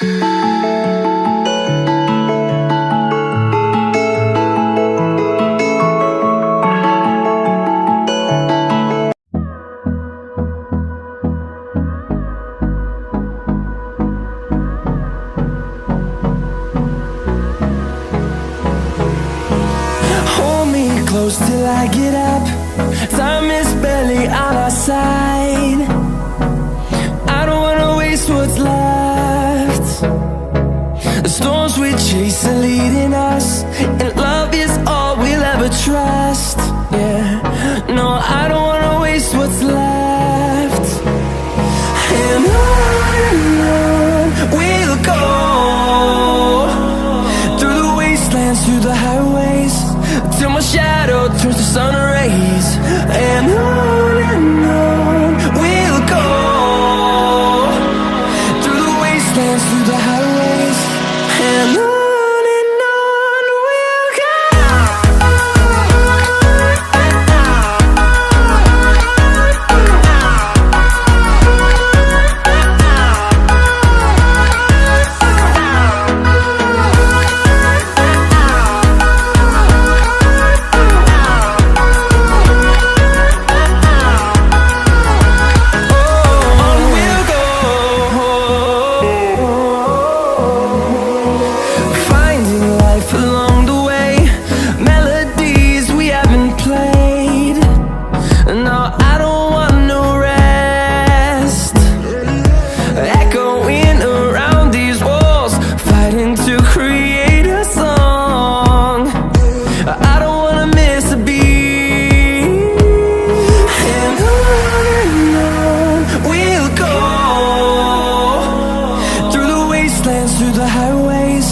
Close till I get up. Time is barely on our side. I don't wanna waste what's left. The storms we chase are leading us, and love is all we'll ever trust. Yeah, no, I don't wanna waste what's left. And on we'll go, through the wastelands, through the highways, till my shadow turns to sun rays. And on we'll go, through the wastelands, through the highways, and on we'll go. Through the highways,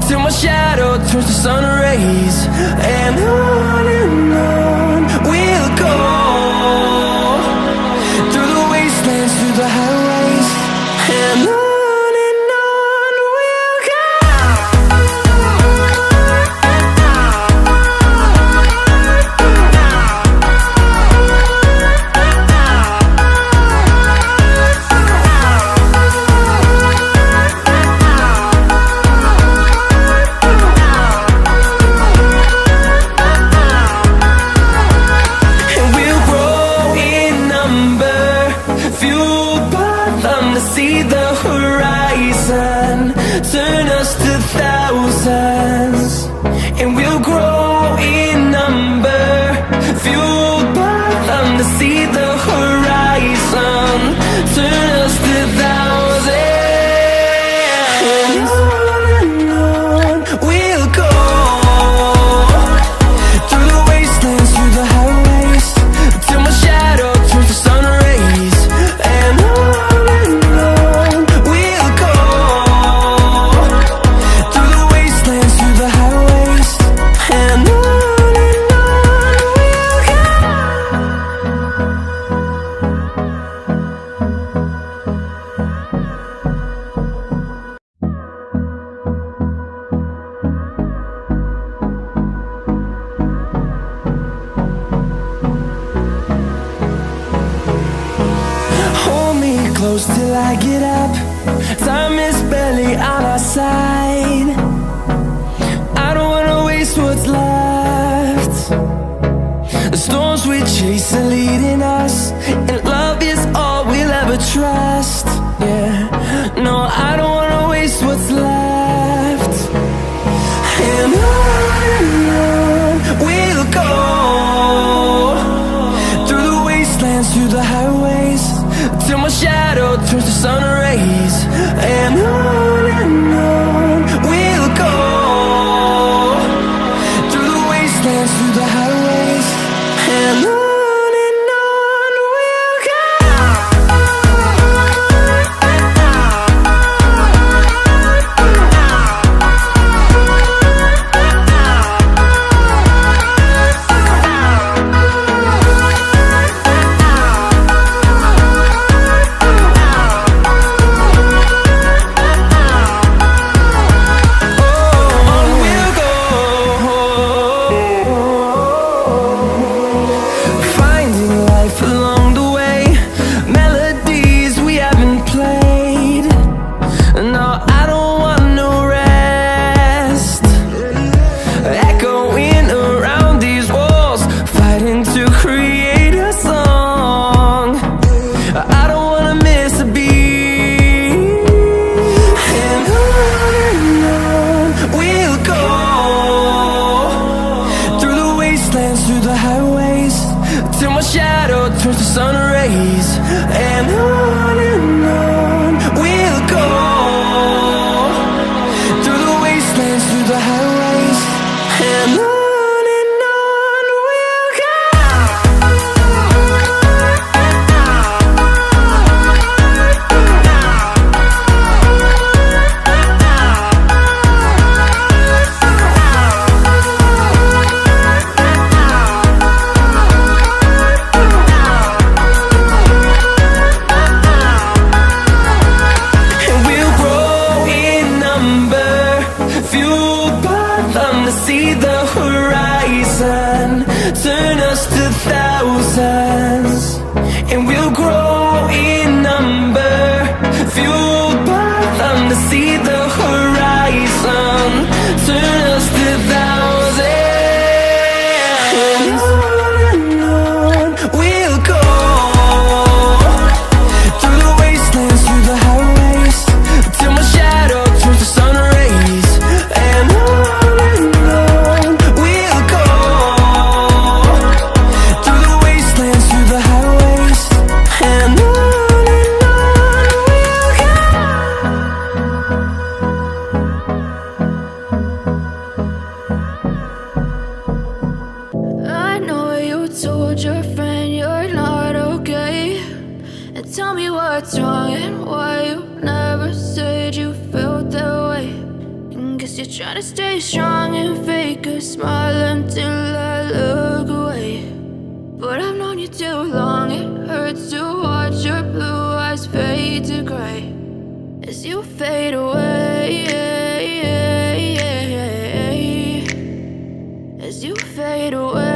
till my shadow turns to sun rays. And on we'll go, through the wastelands, through the highways, and on we'll go. See the horizon turn us to thousands, and we'll grow in number, fueled by them. To see the horizon turn us to thousands, and on we'll go, through the wastelands, through the highways, till my shadow turns to sun rays. And close till I get up. Time is barely on our side. I don't wanna waste what's left. The storms we chase are leading us, and love is all we'll ever trust. Yeah, no, I don't wanna waste what's left. And on we'll go, through the wastelands, through the highways, till my shadow turns to sun rays. And on we'll go, through the wastelands, through the highways, and on we'll go. Guess you're trying to stay strong and fake a smile until I look away. But I've known you too long, it hurts to watch your blue eyes fade to gray as you fade away, as you fade away.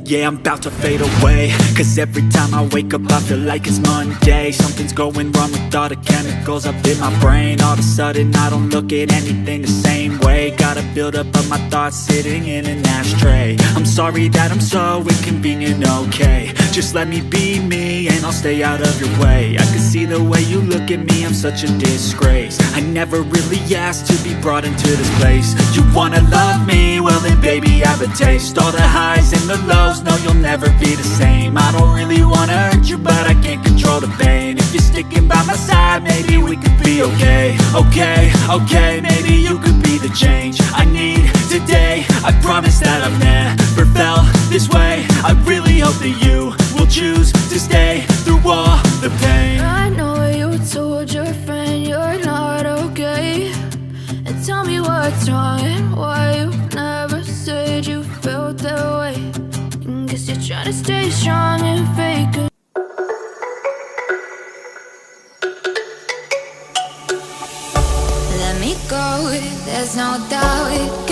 Yeah, I'm about to fade away, cause every time I wake up I feel like it's Monday. Something's going wrong with all the chemicals up in my brain. All of a sudden I don't look at anything the same way. Got a buildup of my thoughts sitting in an ashtray. I'm sorry that I'm so inconvenient, okay. Just let me be me and I'll stay out of your way. I can see the way you look at me, I'm such a disgrace. I never really asked to be brought into this place. You wanna love me? Well then baby have a taste. All the highs and the lows, no you'll never be the same. I don't really wanna hurt you but I can't control the pain. If you're sticking by my side maybe we could be okay. Okay, maybe you could be the change I need today. I promise that I've never felt this way. I really hope that you will choose to stay through all the pain. I know you told your friend you're not okay, and tell me what's wrong and why you never said you felt that way. Guess you're trying to stay strong and fake it. Let me go, there's no doubt.